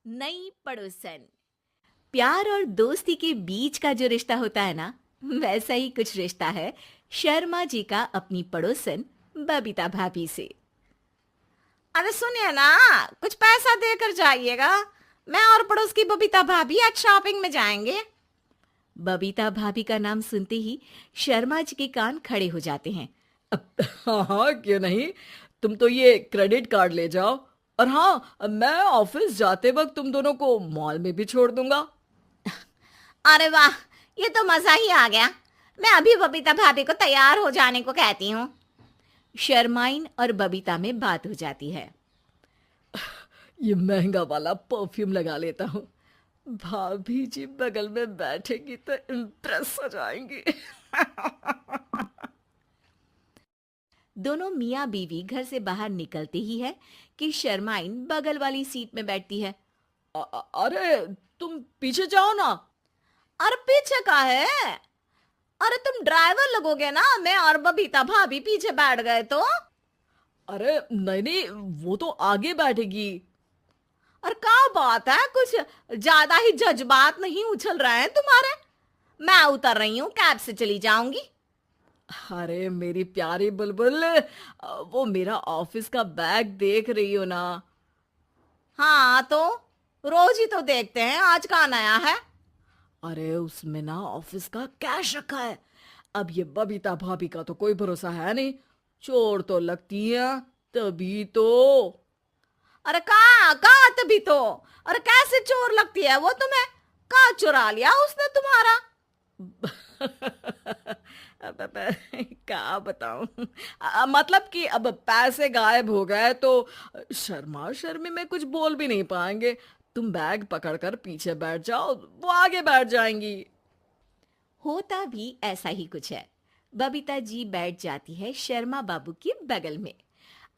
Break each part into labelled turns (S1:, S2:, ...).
S1: नई पड़ोसन। प्यार और दोस्ती के बीच का जो रिश्ता होता है ना, वैसा ही कुछ रिश्ता है शर्मा जी का अपनी पड़ोसन बबीता भाभी से।
S2: अरे सुनिए ना, कुछ पैसा देकर जाइएगा। मैं और पड़ोस की बबीता भाभी आज शॉपिंग में जाएंगे।
S1: बबीता भाभी का नाम सुनते ही शर्मा जी के कान खड़े हो जाते हैं।
S3: हाँ हाँ, क्यों नहीं। तुम तो ये क्रेडिट कार्ड ले जाओ। और हाँ, मैं ऑफिस जाते वक्त तुम दोनों को मॉल में भी छोड़ दूंगा।
S2: अरे वाह, ये तो मजा ही आ गया। मैं अभी बबीता भाभी को तैयार हो जाने को कहती हूँ।
S1: शर्माइन और बबीता में बात हो जाती है।
S3: ये महंगा वाला परफ्यूम लगा लेता हूँ। भाभी जी बगल में बैठेगी तो इम्प्रेस हो जाएंगी।
S1: दोनों मियाँ बीवी घर से बाहर निकलते ही है कि शर्माइन बगल वाली सीट में बैठती है।
S3: अरे तुम पीछे जाओ ना।
S2: अरे पीछे का है? अरे तुम ड्राइवर लगोगे ना, मैं और बबीता भाभी पीछे बैठ गए तो।
S3: अरे नहीं नहीं, वो तो आगे बैठेगी।
S2: और क्या बात है, कुछ ज्यादा ही जज्बात नहीं उछल रहे हैं तुम्हारे? मैं उतर रही हूँ, कैब से चली जाऊंगी।
S3: अरे मेरी प्यारी बुलबुल, वो मेरा ऑफिस का बैग देख रही हो ना।
S2: हाँ तो रोज ही तो देखते हैं, आज का नया है?
S3: अरे उसमें ना ऑफिस का कैश रखा है। अब ये बबीता भाभी का तो कोई भरोसा है नहीं। चोर तो लगती है तभी तो।
S2: अरे कहाँ कहाँ तभी तो। अरे कैसे चोर लगती है वो तुम्हें? कहाँ चुरा लिया उसने तुम्हारा?
S3: क्या बताऊं। मतलब कि अब पैसे गायब हो गए तो शर्मा शर्मी में कुछ बोल भी नहीं पाएंगे। तुम बैग पकड़कर पीछे बैठ जाओ, वो आगे बैठ जाएंगी।
S1: होता भी ऐसा ही कुछ है। बबीता जी बैठ जाती है शर्मा बाबू के बगल में।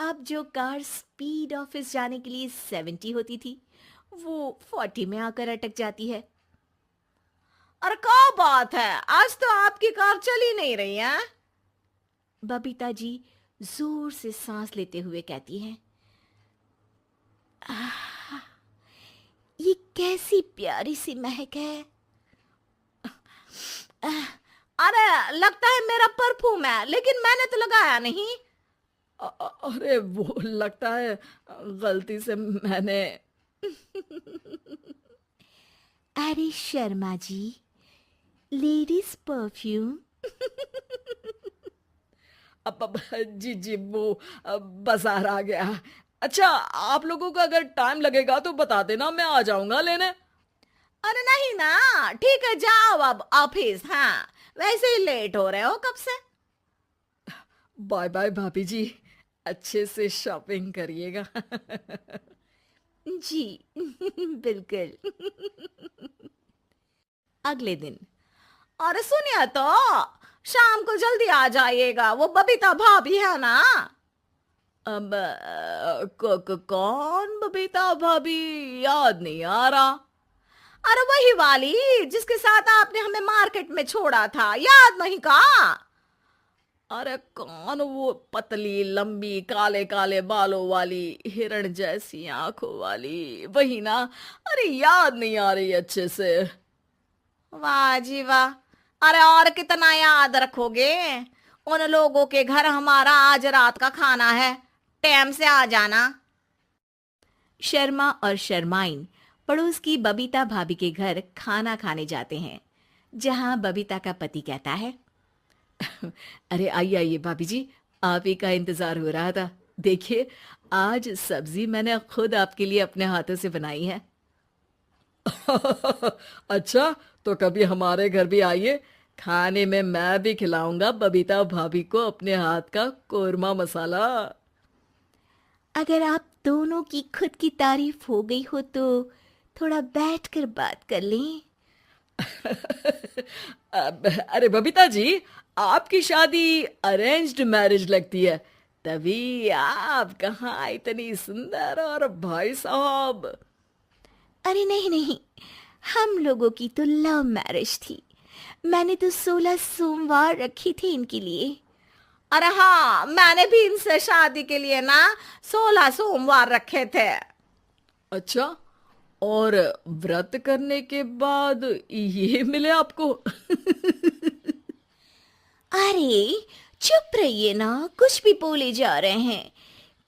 S1: अब जो कार स्पीड ऑफिस जाने के लिए 70 होती थी, वो 40 में आकर अटक जाती है।
S2: अरे क्या बात है, आज तो आपकी कार चली नहीं रही है।
S1: बबीता जी जोर से सांस लेते हुए कहती हैं, ये कैसी प्यारी सी महक है।
S2: अरे लगता है मेरा परफ्यूम है, लेकिन मैंने तो लगाया नहीं।
S3: अरे वो लगता है गलती से मैंने।
S1: अरे शर्मा जी, लेडीज परफ्यूम।
S3: अब जी जी, वो बाजार आ गया। अच्छा, आप लोगों को अगर टाइम लगेगा तो बता देना, मैं आ जाऊंगा लेने।
S2: अरे नहीं ना, ठीक है जाओ अब ऑफिस। हाँ, वैसे ही लेट हो रहे हो कब से।
S3: बाय बाय भाभी जी, अच्छे से शॉपिंग करिएगा।
S1: जी बिल्कुल। अगले दिन।
S2: अरे सुनिए तो, शाम को जल्दी आ जाइएगा, वो बबीता भाभी है ना।
S3: अब कौन बबीता भाभी? याद नहीं आ रहा।
S2: अरे वही वाली जिसके साथ आपने हमें मार्केट में छोड़ा था, याद नहीं का?
S3: अरे कौन वो पतली लंबी काले काले बालों वाली हिरण जैसी आंखों वाली, वही ना। अरे याद नहीं आ रही अच्छे से।
S2: वाह जी वाह। अरे और कितना याद रखोगे? उन लोगों के घर हमारा आज रात का खाना है, टाइम से आ जाना।
S1: शर्मा और शर्माइन पड़ोस की बबीता भाभी के घर खाना खाने जाते हैं, जहां बबीता का पति कहता है,
S3: अरे आइए आइए भाभी जी, आप ही का इंतजार हो रहा था। देखिए, आज सब्जी मैंने खुद आपके लिए अपने हाथों से बनाई है। अच्छा, तो कभी हमारे घर भी आइए। खाने में मैं भी खिलाऊंगा बबीता भाभी को अपने हाथ का कोरमा मसाला।
S1: अगर आप दोनों की खुद की तारीफ हो गई हो तो थोड़ा बैठकर बात कर लें।
S3: अरे बबीता जी, आपकी शादी अरेंज्ड मैरिज लगती है, तभी आप कहाँ इतनी सुंदर। और भाई साहब।
S1: अरे नहीं नहीं, हम लोगों की तो लव मैरिज थी। मैंने तो 16 सोमवार रखी थी इनके लिए।
S2: अरे हाँ, मैंने भी इनसे शादी के लिए ना 16 सोमवार रखे थे।
S3: अच्छा, और व्रत करने के बाद ये मिले आपको?
S1: अरे चुप रहिए ना, कुछ भी बोले जा रहे हैं।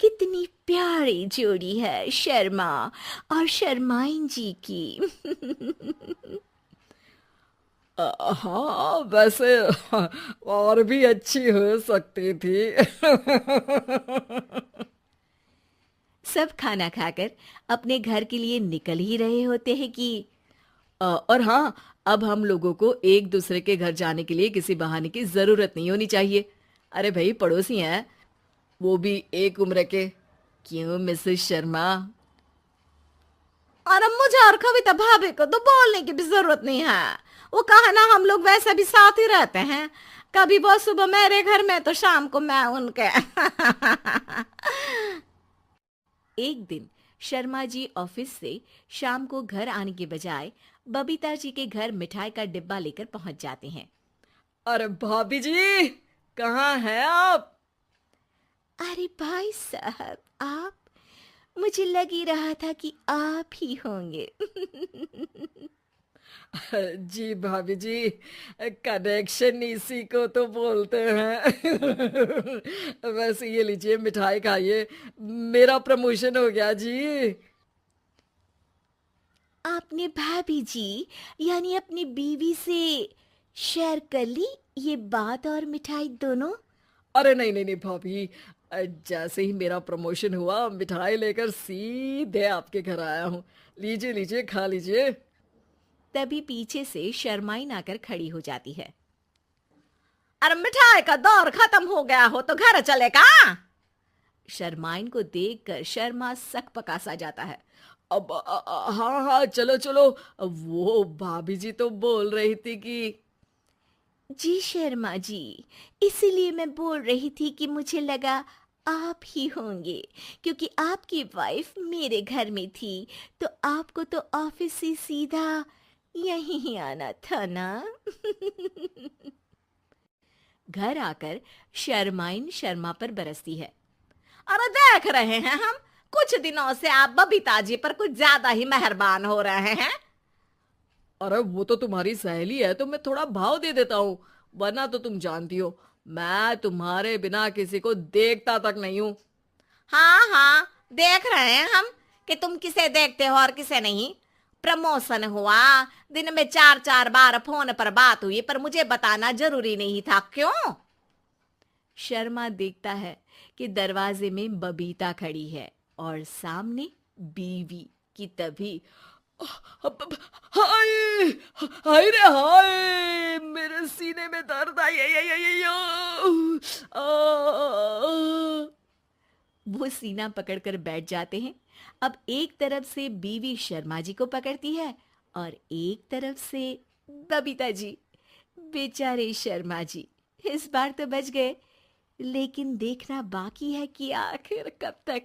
S1: कितनी प्यारी जोड़ी है शर्मा और शर्माइन जी की।
S3: हाँ, वैसे और भी अच्छी हो सकती थी।
S1: सब खाना खाकर अपने घर के लिए निकल ही रहे होते हैं कि
S3: और हाँ, अब हम लोगों को एक दूसरे के घर जाने के लिए किसी बहाने की जरूरत नहीं होनी चाहिए। अरे भाई, पड़ोसी हैं, वो भी एक उम्र के। क्यों मिसेस शर्मा?
S2: और अब मुझे और कविता भाभी को तो बोलने की भी जरूरत नहीं है। वो कहा ना, हम लोग वैसे भी साथ ही रहते हैं। कभी वो सुबह मेरे घर में तो शाम को मैं उनके।
S1: एक दिन शर्मा जी ऑफिस से शाम को घर आने के बजाय बबीता जी के घर मिठाई का डिब्बा लेकर पहुंच जाते हैं।
S3: अरे भाभी जी, कहाँ हैं आप?
S1: अरे भाई साहब, आप? मुझे लग ही रहा था कि आप ही होंगे।
S3: जी भाभी जी, कनेक्शन इसी को तो बोलते हैं। वैसे ये लीजिए, मिठाई खाइए, मेरा प्रमोशन हो गया जी।
S1: आपने भाभी जी यानी अपनी बीवी से शेयर कर ली ये बात और मिठाई दोनों?
S3: अरे नहीं नहीं नहीं भाभी, जैसे ही मेरा प्रमोशन हुआ, मिठाई लेकर सीधे आपके घर आया हूँ। लीजिए लीजिए, खा लीजिए।
S1: तभी पीछे से शर्माइन आकर खड़ी हो जाती है।
S2: अरे मिठाई का दौर खत्म हो गया हो तो घर चले का?
S1: शर्माइन को देखकर शर्मा सकपका सा जाता है।
S3: अब हाँ हाँ, चलो चलो। वो भाभी जी तो बोल रही थी कि
S1: जी शर्मा जी, इसीलिए मैं बोल रही थी कि मुझे लगा आप ही होंगे, क्योंकि आपकी वाइफ मेरे घर में थी तो आपको तो ऑफिस से सीधा यहीं ही आना था ना। घर आकर शर्माइन शर्मा पर बरसती है।
S2: अरे देख रहे हैं हम, कुछ दिनों से आप बबीता जी पर कुछ ज्यादा ही मेहरबान हो रहे हैं।
S3: अरे वो तो तुम्हारी सहेली है तो मैं थोड़ा भाव दे देता हूँ, वरना तो तुम जानती हो मैं तुम्हारे बिना किसी को देखता तक नहीं हूँ।
S2: हाँ हाँ, देख रहे हैं हम कि तुम किसे देखते हो और किसे नहीं। प्रमोशन हुआ, दिन में 4-4 बार फोन पर बात हुई, पर मुझे बताना जरूरी नहीं था, क्यों?
S1: शर्मा देखता है कि दरवाजे में बबीता खड़ी है और सामने बीवी की। तभी
S3: हाय हाय रे हाय, मेरे सीने में दर्द आई
S1: वो सीना पकड़कर बैठ जाते हैं। अब एक तरफ से बीवी शर्मा जी को पकड़ती है और एक तरफ से बबीता जी। बेचारे शर्मा जी इस बार तो बच गए, लेकिन देखना बाकी है कि आखिर कब तक।